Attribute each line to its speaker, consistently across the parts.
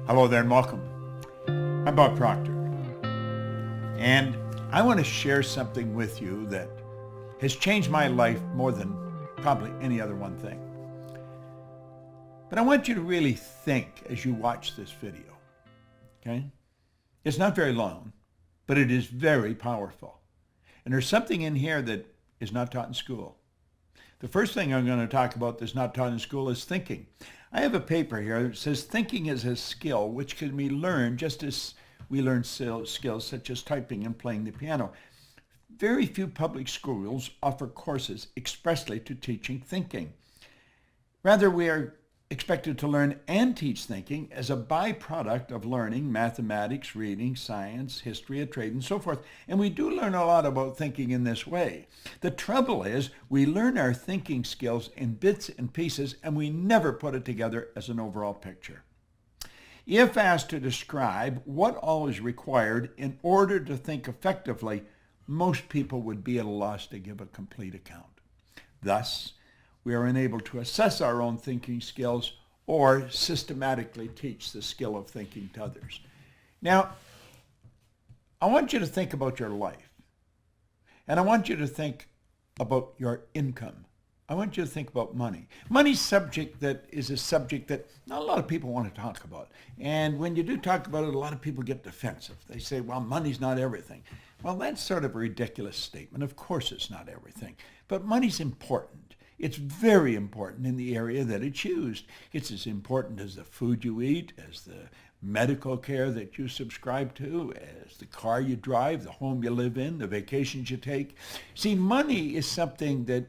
Speaker 1: Hello there and welcome. I'm Bob Proctor, and I want to share something with you that has changed my life more than probably any other one thing. But I want you to really think as you watch this video, okay? It's not very long, but it is very powerful. And there's something in here that is not taught in school. The first thing I'm going to talk about that's not taught in school is thinking. I have a paper here that says thinking is a skill which can be learned just as we learn skills such as typing and playing the piano. Very few public schools offer courses expressly to teaching thinking. Rather, we are expected to learn and teach thinking as a byproduct of learning mathematics, reading, science, history of trade, and so forth. And we do learn a lot about thinking in this way. The trouble is we learn our thinking skills in bits and pieces, and we never put it together as an overall picture. If asked to describe what all is required in order to think effectively, most people would be at a loss to give a complete account. Thus, we are unable to assess our own thinking skills or systematically teach the skill of thinking to others. Now, I want you to think about your life, and I want you to think about your income. I want you to think about money. Money's subject that is a subject that not a lot of people want to talk about. And when you do talk about it, a lot of people get defensive. They say, well, money's not everything. Well, that's sort of a ridiculous statement. Of course it's not everything. But money's important. It's very important in the area that it's used. It's as important as the food you eat, as the medical care that you subscribe to, as the car you drive, the home you live in, the vacations you take. See, money is something that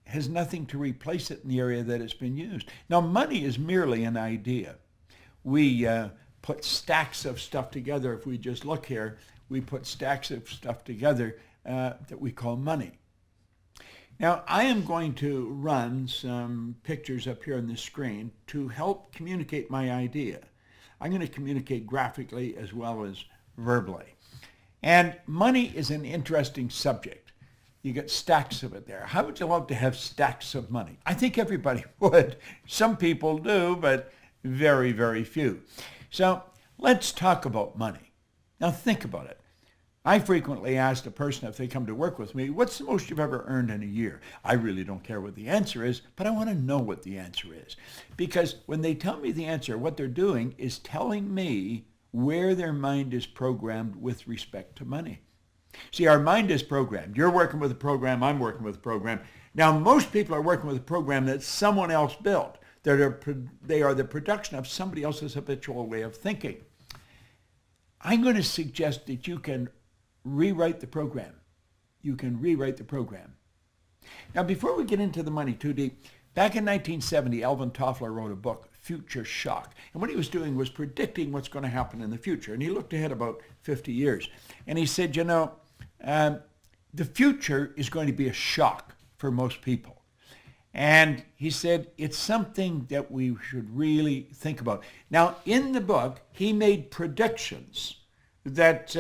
Speaker 1: has nothing to replace it in the area that it's been used. Now, money is merely an idea. We put stacks of stuff together. If we just look here, we put stacks of stuff together that we call money. Now, I am going to run some pictures up here on the screen to help communicate my idea. I'm going to communicate graphically as well as verbally. And money is an interesting subject. You get stacks of it there. How would you love to have stacks of money? I think everybody would. Some people do, but very, very few. So let's talk about money. Now think about it. I frequently ask a person if they come to work with me, what's the most you've ever earned in a year? I really don't care what the answer is, but I want to know what the answer is. Because when they tell me the answer, what they're doing is telling me where their mind is programmed with respect to money. See, our mind is programmed. You're working with a program, I'm working with a program. Now, most people are working with a program that someone else built. They are the production of somebody else's habitual way of thinking. I'm going to suggest that you can rewrite the program. You can rewrite the program. Now, before we get into the money too deep, back in 1970, Alvin Toffler wrote a book, Future Shock. And what he was doing was predicting what's going to happen in the future. And he looked ahead about 50 years. And he said, the future is going to be a shock for most people. And he said, it's something that we should really think about. Now, in the book, he made predictions that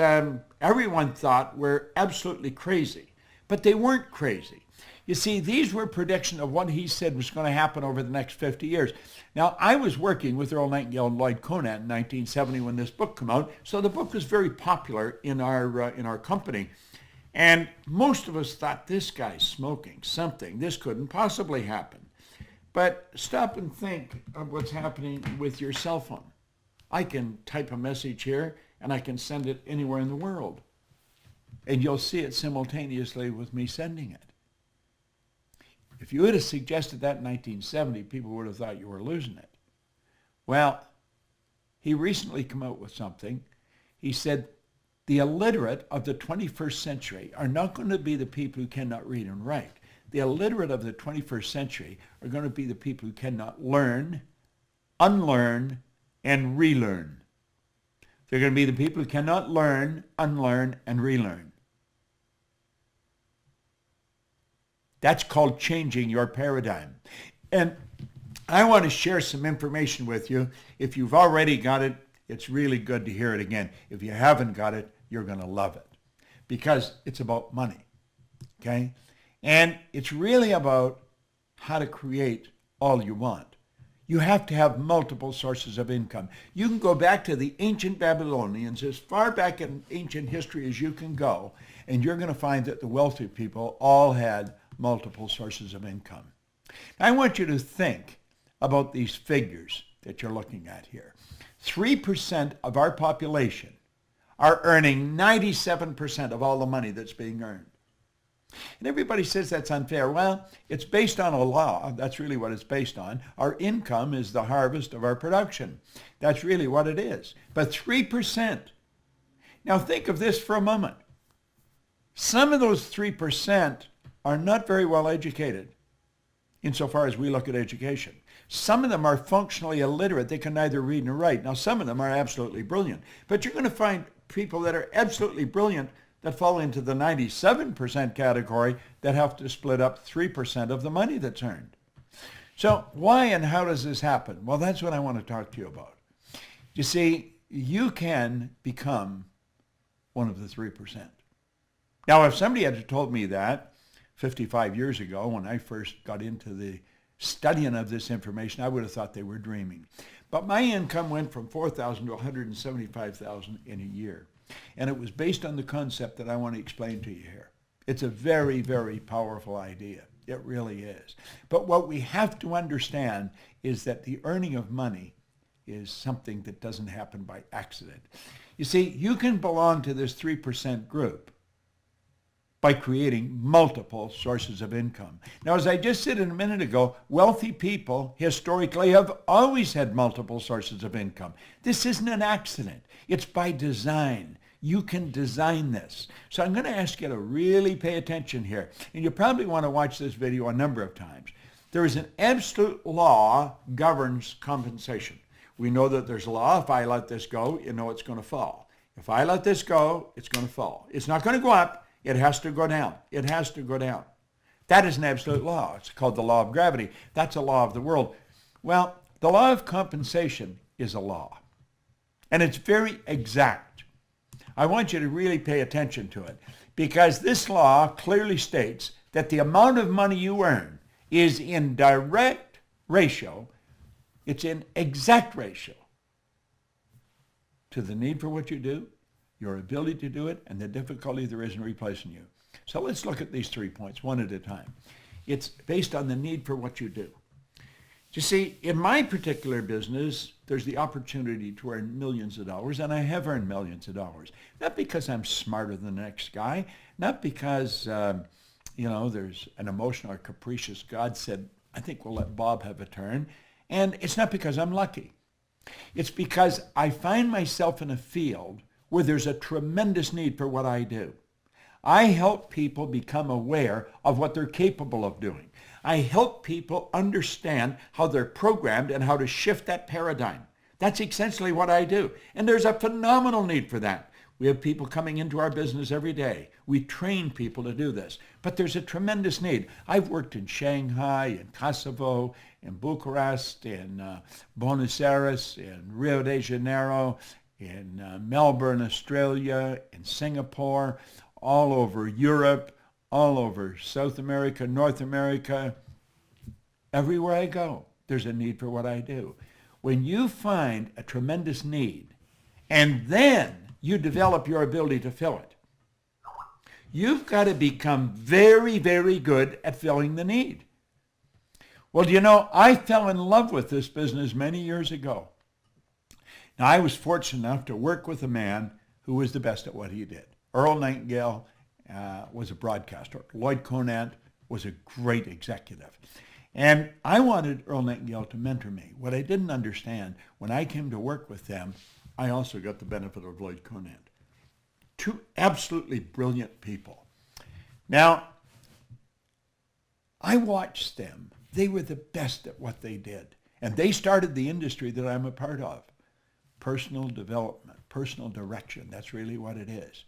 Speaker 1: everyone thought were absolutely crazy, but they weren't crazy. You see, these were predictions of what he said was going to happen over the next 50 years. Now, I was working with Earl Nightingale and Lloyd Conant in 1970 when this book came out, so the book was very popular in our company. And most of us thought, this guy's smoking something. This couldn't possibly happen. But stop and think of what's happening with your cell phone. I can type a message here, and I can send it anywhere in the world. And you'll see it simultaneously with me sending it. If you would have suggested that in 1970, people would have thought you were losing it. Well, he recently came out with something. He said, the illiterate of the 21st century are not going to be the people who cannot read and write. The illiterate of the 21st century are going to be the people who cannot learn, unlearn, and relearn. They're going to be the people who cannot learn, unlearn, and relearn. That's called changing your paradigm. And I want to share some information with you. If you've already got it, it's really good to hear it again. If you haven't got it, you're going to love it because it's about money, okay? And it's really about how to create all you want. You have to have multiple sources of income. You can go back to the ancient Babylonians, as far back in ancient history as you can go, and you're going to find that the wealthy people all had multiple sources of income. Now, I want you to think about these figures that you're looking at here. 3% of our population are earning 97% of all the money that's being earned. And everybody says that's unfair. Well, it's based on a law. That's really what it's based on. Our income is the harvest of our production. That's really what it is. But 3%. Now think of this for a moment. Some of those 3% are not very well educated insofar as we look at education. Some of them are functionally illiterate. They can neither read nor write. Now some of them are absolutely brilliant. But you're going to find people that are absolutely brilliant that fall into the 97% category that have to split up 3% of the money that's earned. So why and how does this happen? Well, that's what I want to talk to you about. You see, you can become one of the 3%. Now, if somebody had told me that 55 years ago when I first got into the studying of this information, I would have thought they were dreaming. But my income went from $4,000 to $175,000 in a year. And it was based on the concept that I want to explain to you here. It's a very, very powerful idea. It really is. But what we have to understand is that the earning of money is something that doesn't happen by accident. You see, you can belong to this 3% group by creating multiple sources of income. Now, as I just said a minute ago, wealthy people historically have always had multiple sources of income. This isn't an accident. It's by design. You can design this. So I'm going to ask you to really pay attention here. And you probably want to watch this video a number of times. There is an absolute law governs compensation. We know that there's a law. If I let this go, you know it's going to fall. If I let this go, it's going to fall. It's not going to go up. It has to go down. It has to go down. That is an absolute law. It's called the law of gravity. That's a law of the world. Well, the law of compensation is a law. And it's very exact. I want you to really pay attention to it because this law clearly states that the amount of money you earn is in direct ratio, it's in exact ratio to the need for what you do, your ability to do it, and the difficulty there is in replacing you. So let's look at these 3 points one at a time. It's based on the need for what you do. You see, in my particular business, there's the opportunity to earn millions of dollars, and I have earned millions of dollars. Not because I'm smarter than the next guy, not because, there's an emotional or capricious God said, I think we'll let Bob have a turn, and it's not because I'm lucky. It's because I find myself in a field where there's a tremendous need for what I do. I help people become aware of what they're capable of doing. I help people understand how they're programmed and how to shift that paradigm. That's essentially what I do. And there's a phenomenal need for that. We have people coming into our business every day. We train people to do this. But there's a tremendous need. I've worked in Shanghai, in Kosovo, in Bucharest, in Buenos Aires, in Rio de Janeiro, in Melbourne, Australia, in Singapore, all over Europe, all over South America, North America. Everywhere I go, there's a need for what I do. When you find a tremendous need, and then you develop your ability to fill it, you've got to become very, very good at filling the need. Well, I fell in love with this business many years ago. Now, I was fortunate enough to work with a man who was the best at what he did. Earl Nightingale was a broadcaster. Lloyd Conant was a great executive. And I wanted Earl Nightingale to mentor me. What I didn't understand, when I came to work with them, I also got the benefit of Lloyd Conant. Two absolutely brilliant people. Now, I watched them. They were the best at what they did. And they started the industry that I'm a part of. Personal development, personal direction. That's really what it is.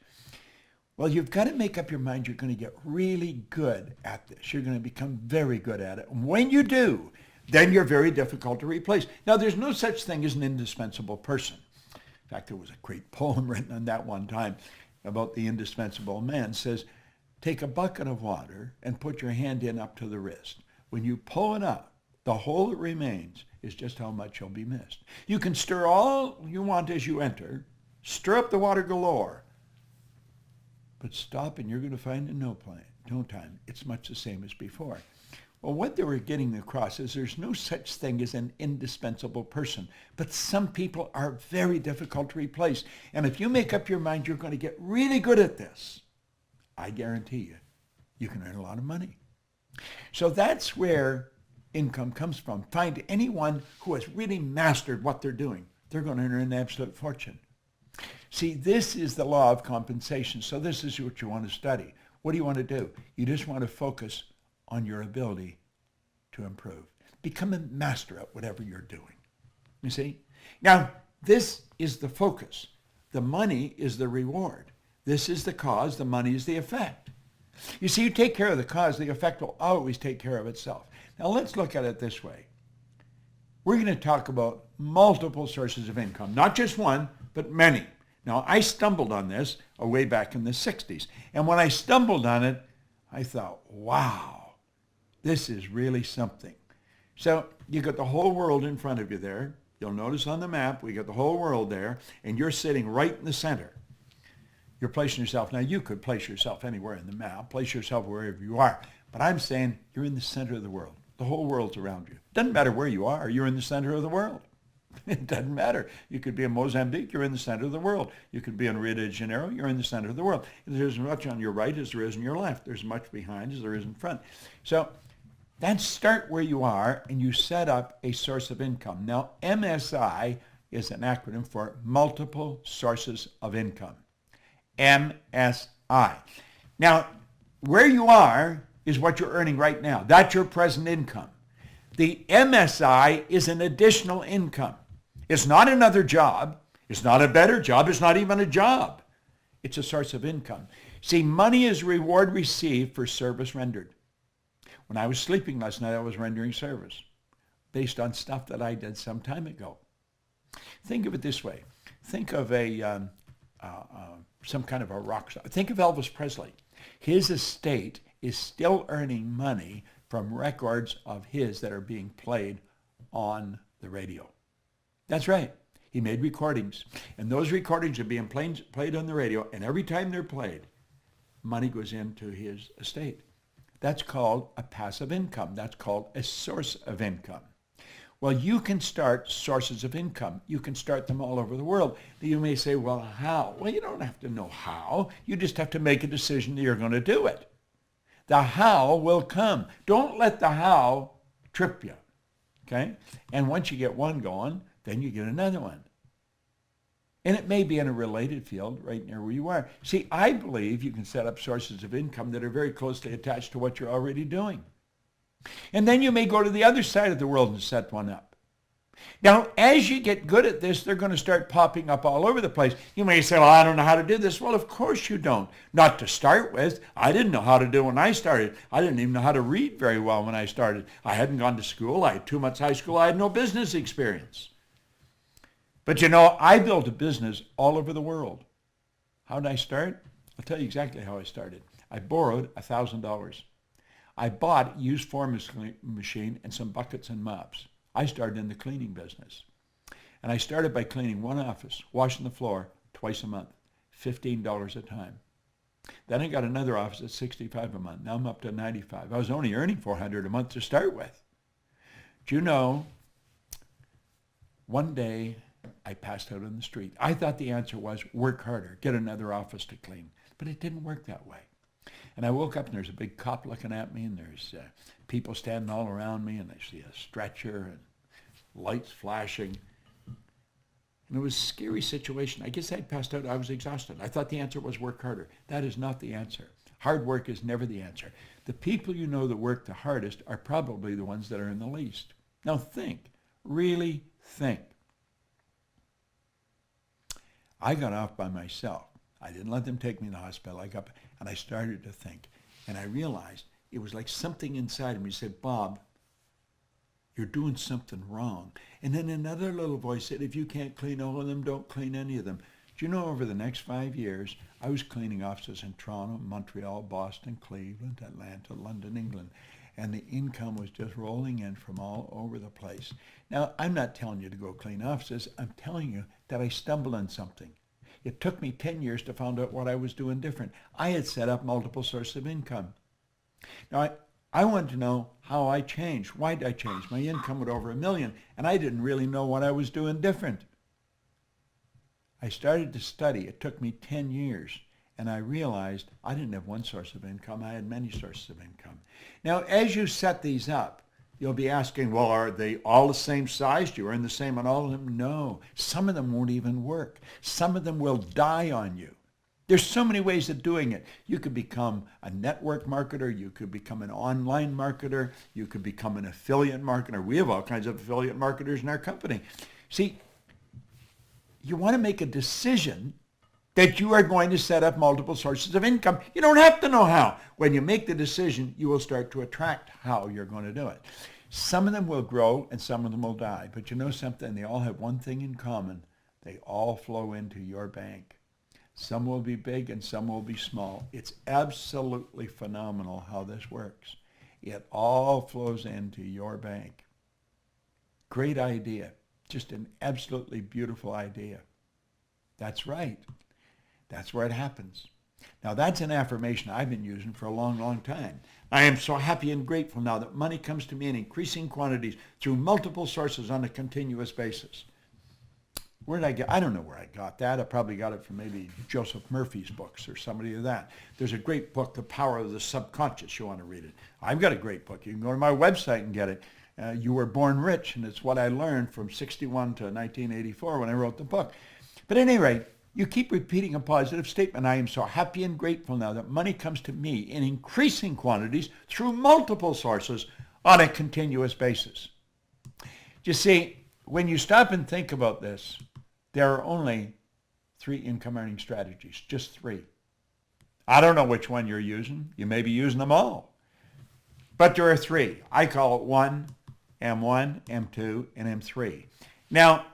Speaker 1: Well, you've got to make up your mind you're going to get really good at this. You're going to become very good at it. And when you do, then you're very difficult to replace. Now, there's no such thing as an indispensable person. In fact, there was a great poem written on that one time about the indispensable man. It says, take a bucket of water and put your hand in up to the wrist. When you pull it up, The whole that remains is just how much shall be missed. You can stir all you want as you enter, stir up the water galore, but stop and you're going to find in no time it's much the same as before. Well, what they were getting across is there's no such thing as an indispensable person, but some people are very difficult to replace. And if you make up your mind you're going to get really good at this, I guarantee you can earn a lot of money. So that's where income comes from. Find anyone who has really mastered what they're doing. They're going to earn an absolute fortune. See, this is the law of compensation. So this is what you want to study. What do you want to do? You just want to focus on your ability to improve. Become a master at whatever you're doing. You see? Now, this is the focus. The money is the reward. This is the cause. The money is the effect. You see, you take care of the cause, the effect will always take care of itself. Now, let's look at it this way. We're going to talk about multiple sources of income, not just one, but many. Now, I stumbled on this way back in the 60s. And when I stumbled on it, I thought, wow, this is really something. So you got the whole world in front of you there. You'll notice on the map, we got the whole world there, and you're sitting right in the center. You're placing yourself. Now, you could place yourself anywhere in the map. Place yourself wherever you are. But I'm saying you're in the center of the world. The whole world's around you. Doesn't matter where you are. You're in the center of the world. It doesn't matter. You could be in Mozambique. You're in the center of the world. You could be in Rio de Janeiro. You're in the center of the world. There's as much on your right as there is on your left. There's as much behind as there is in front. So then start where you are and you set up a source of income. Now, MSI is an acronym for multiple sources of income. MSI. Now, where you are is what you're earning right now. That's your present income. The MSI is an additional income. It's not another job. It's not a better job. It's not even a job. It's a source of income. See, money is reward received for service rendered. When I was sleeping last night, I was rendering service based on stuff that I did some time ago. Think of it this way. Think of some kind of a rock star. Think of Elvis Presley. His estate is still earning money from records of his that are being played on the radio. That's right. He made recordings. And those recordings are being played on the radio. And every time they're played, money goes into his estate. That's called a passive income. That's called a source of income. Well, you can start sources of income. You can start them all over the world. You may say, well, how? Well, you don't have to know how. You just have to make a decision that you're going to do it. The how will come. Don't let the how trip you, okay? And once you get one going, then you get another one. And it may be in a related field right near where you are. See, I believe you can set up sources of income that are very closely attached to what you're already doing. And then you may go to the other side of the world and set one up. Now, as you get good at this, they're going to start popping up all over the place. You may say, well, I don't know how to do this. Well, of course you don't. Not to start with. I didn't know how to do it when I started. I didn't even know how to read very well when I started. I hadn't gone to school. I had 2 months high school. I had no business experience. But you know, I built a business all over the world. How did I start? I'll tell you exactly how I started. I borrowed $1,000. I bought a used forming machine and some buckets and mops. I started in the cleaning business. And I started by cleaning one office, washing the floor twice a month, $15 a time. Then I got another office at $65 a month. Now I'm up to $95. I was only earning $400 a month to start with. Do you know, one day I passed out on the street. I thought the answer was work harder, get another office to clean. But it didn't work that way. And I woke up and there's a big cop looking at me and there's people standing all around me and I see a stretcher and lights flashing. And it was a scary situation. I guess I'd passed out. I was exhausted. I thought the answer was work harder. That is not the answer. Hard work is never the answer. The people you know that work the hardest are probably the ones that are in the least. Now think. Really think. I got off by myself. I didn't let them take me to the hospital. I got, and I started to think. And I realized it was like something inside of me said, Bob, you're doing something wrong. And then another little voice said, if you can't clean all of them, don't clean any of them. Do you know, over the next 5 years, I was cleaning offices in Toronto, Montreal, Boston, Cleveland, Atlanta, London, England. and the income was just rolling in from all over the place. Now, I'm not telling you to go clean offices. I'm telling you that I stumbled on something. It took me 10 years to find out what I was doing different. I had set up multiple sources of income. Now, I wanted to know how I changed. Why did I change? My income was over $1 million, and I didn't really know what I was doing different. I started to study. It took me 10 years, and I realized I didn't have one source of income. I had many sources of income. Now, as you set these up, you'll be asking, well, are they all the same size? Do you earn the same on all of them? No. Some of them won't even work. Some of them will die on you. There's so many ways of doing it. You could become a network marketer. You could become an online marketer. You could become an affiliate marketer. We have all kinds of affiliate marketers in our company. See, you want to make a decision that you are going to set up multiple sources of income. You don't have to know how. When you make the decision, you will start to attract how you're going to do it. Some of them will grow and some of them will die. But you know something? They all have one thing in common. They all flow into your bank. Some will be big and some will be small. It's absolutely phenomenal how this works. It all flows into your bank. Great idea. Just an absolutely beautiful idea. That's right. That's where it happens. Now, that's an affirmation I've been using for a long, long time. I am so happy and grateful now that money comes to me in increasing quantities through multiple sources on a continuous basis. Where did I get? I don't know where I got that. I probably got it from maybe Joseph Murphy's books or somebody of that. There's a great book, The Power of the Subconscious. You want to read it. I've got a great book. You can go to my website and get it. You Were Born Rich, and it's what I learned from 61 to 1984 when I wrote the book. But at any rate, you keep repeating a positive statement. I am so happy and grateful now that money comes to me in increasing quantities through multiple sources on a continuous basis. You see, when you stop and think about this, there are only 3 income earning strategies, just 3. I don't know which one you're using. You may be using them all. But there are 3. I call it 1, M1, M2, and M3. Now,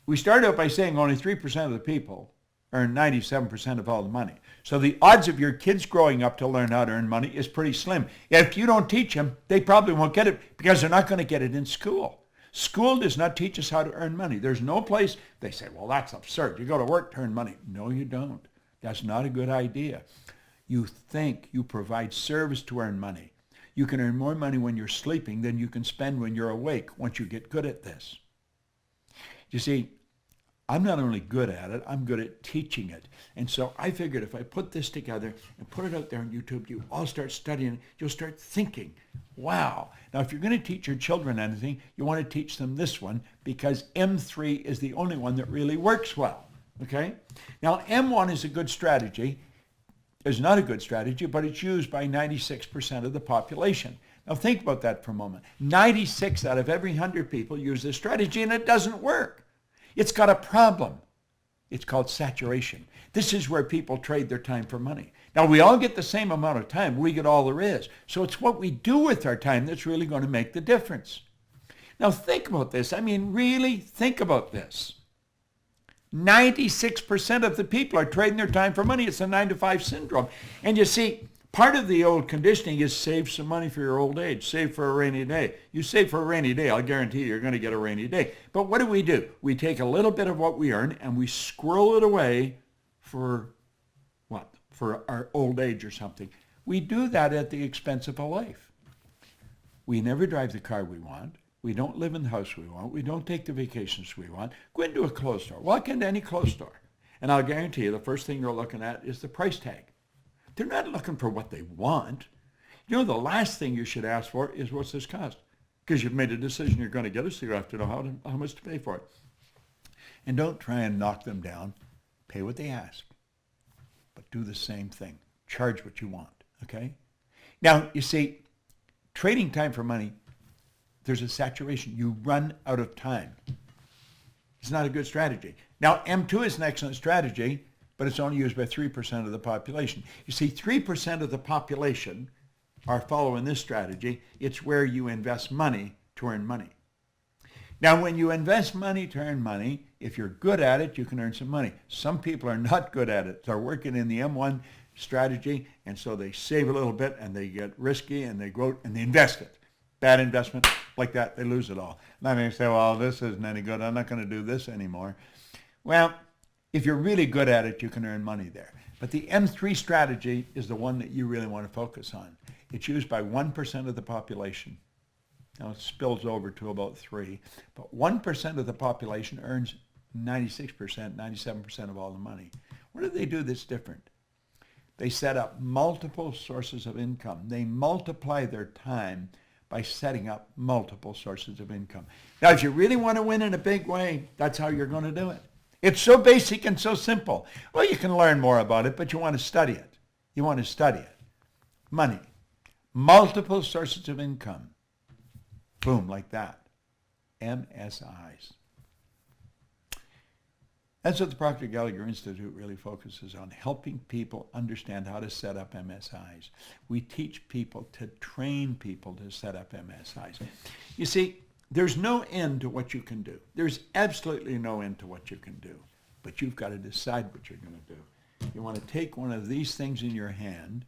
Speaker 1: we started out by saying only 3% of the people earn 97% of all the money. So the odds of your kids growing up to learn how to earn money is pretty slim. If you don't teach them, they probably won't get it because they're not going to get it in school. School does not teach us how to earn money. There's no place, they say, well, that's absurd. You go to work to earn money. No, you don't. That's not a good idea. You think, you provide service to earn money. You can earn more money when you're sleeping than you can spend when you're awake once you get good at this. You see, I'm not only good at it, I'm good at teaching it. And so I figured if I put this together and put it out there on YouTube, you all start studying it, you'll start thinking, wow. Now, if you're going to teach your children anything, you want to teach them this one because M3 is the only one that really works well, okay? Now, M1 is a good strategy. It's not a good strategy, but it's used by 96% of the population. Now, think about that for a moment. 96 out of every 100 people use this strategy, and it doesn't work. It's got a problem. It's called saturation. This is where people trade their time for money. Now, we all get the same amount of time. We get all there is. So it's what we do with our time that's really going to make the difference. Now, think about this. I mean, really think about this. 96% of the people are trading their time for money. It's a 9-to-5 syndrome. And you see, part of the old conditioning is save some money for your old age. Save for a rainy day. You save for a rainy day, I'll guarantee you're going to get a rainy day. But what do? We take a little bit of what we earn and we squirrel it away for what? For our old age or something. We do that at the expense of a life. We never drive the car we want. We don't live in the house we want. We don't take the vacations we want. Go into a clothes store. Walk into any clothes store. And I'll guarantee you the first thing they're looking at is the price tag. They're not looking for what they want. You know, the last thing you should ask for is what's this cost? Because you've made a decision you're going to get it, so you have to know how much to pay for it. And don't try and knock them down. Pay what they ask. But do the same thing. Charge what you want, okay? Now, you see, trading time for money, there's a saturation. You run out of time. It's not a good strategy. Now, M2 is an excellent strategy, but it's only used by 3% of the population. You see, 3% of the population are following this strategy. It's where you invest money to earn money. Now, when you invest money to earn money, if you're good at it, you can earn some money. Some people are not good at it. They're working in the M1 strategy, and so they save a little bit and they get risky and they grow and they invest it. Bad investment, like that, they lose it all. And then they say, well, this isn't any good. I'm not going to do this anymore. Well, if you're really good at it, you can earn money there. But the M3 strategy is the one that you really want to focus on. It's used by 1% of the population. Now it spills over to about 3%, but 1% of the population earns 96%, 97% of all the money. What do they do that's different? They set up multiple sources of income. They multiply their time by setting up multiple sources of income. Now, if you really want to win in a big way, that's how you're going to do it. It's so basic and so simple. Well, you can learn more about it, but you want to study it. You want to study it. Money. Multiple sources of income. Boom, like that. MSIs. That's what the Proctor Gallagher Institute really focuses on, helping people understand how to set up MSIs. We teach people to train people to set up MSIs. You see, there's no end to what you can do. There's absolutely no end to what you can do. But you've got to decide what you're going to do. You want to take one of these things in your hand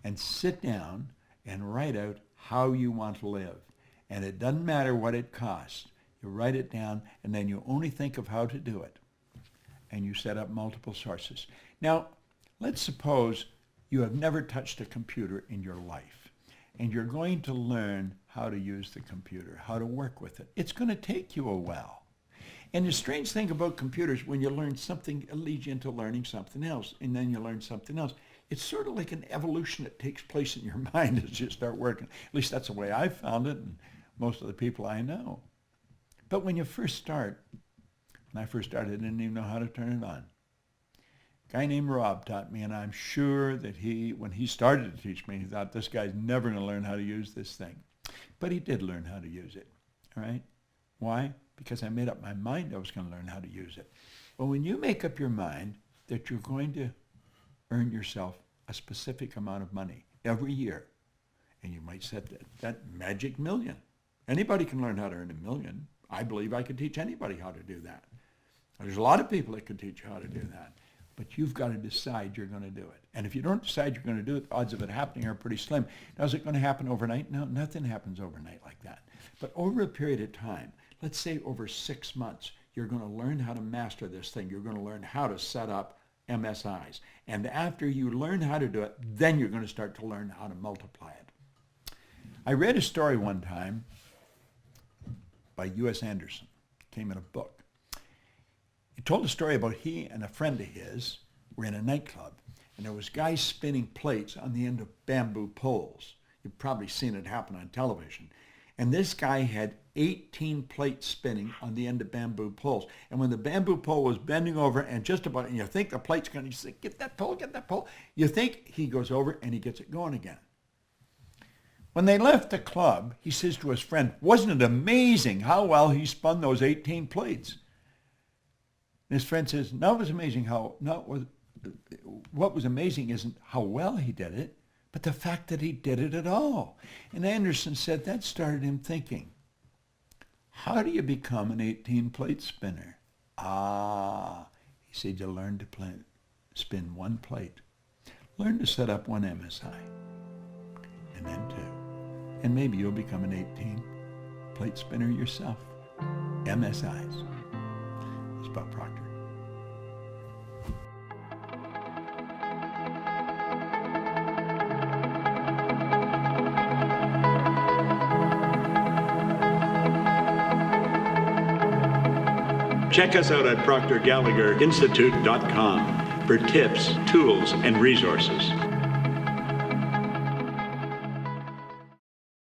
Speaker 1: and sit down and write out how you want to live. And it doesn't matter what it costs. You write it down, and then you only think of how to do it. And you set up multiple sources. Now, let's suppose you have never touched a computer in your life, and you're going to learn how to use the computer, how to work with it. It's going to take you a while. And the strange thing about computers, when you learn something, it leads you into learning something else, and then you learn something else. It's sort of like an evolution that takes place in your mind as you start working. At least that's the way I found it, and most of the people I know. But when you first start, when I first started, I didn't even know how to turn it on. A guy named Rob taught me, and I'm sure that when he started to teach me, he thought, this guy's never going to learn how to use this thing. But he did learn how to use it, all right? Why? Because I made up my mind I was going to learn how to use it. Well, when you make up your mind that you're going to earn yourself a specific amount of money every year, and you might set that magic million. Anybody can learn how to earn $1 million. I believe I could teach anybody how to do that. There's a lot of people that could teach you how to do that. But you've got to decide you're going to do it. And if you don't decide you're going to do it, the odds of it happening are pretty slim. Now, is it going to happen overnight? No, nothing happens overnight like that. But over a period of time, let's say over 6 months, you're going to learn how to master this thing. You're going to learn how to set up MSIs. And after you learn how to do it, then you're going to start to learn how to multiply it. I read a story one time by U.S. Anderson. It came in a book. He told a story about he and a friend of his were in a nightclub, and there was guys spinning plates on the end of bamboo poles. You've probably seen it happen on television. And this guy had 18 plates spinning on the end of bamboo poles. And when the bamboo pole was bending over and just about, and you think the plate's going to, you say, get that pole. You think he goes over and he gets it going again. When they left the club, he says to his friend, wasn't it amazing how well he spun those 18 plates? And his friend says, no, it was amazing what was amazing isn't how well he did it, but the fact that he did it at all. And Anderson said that started him thinking, how do you become an 18-plate spinner? He said, you learn to spin one plate. Learn to set up one MSI, and then 2. And maybe you'll become an 18-plate spinner yourself. MSIs. It's Bob Proctor.
Speaker 2: Check us out at ProctorGallagherInstitute.com for tips, tools, and resources.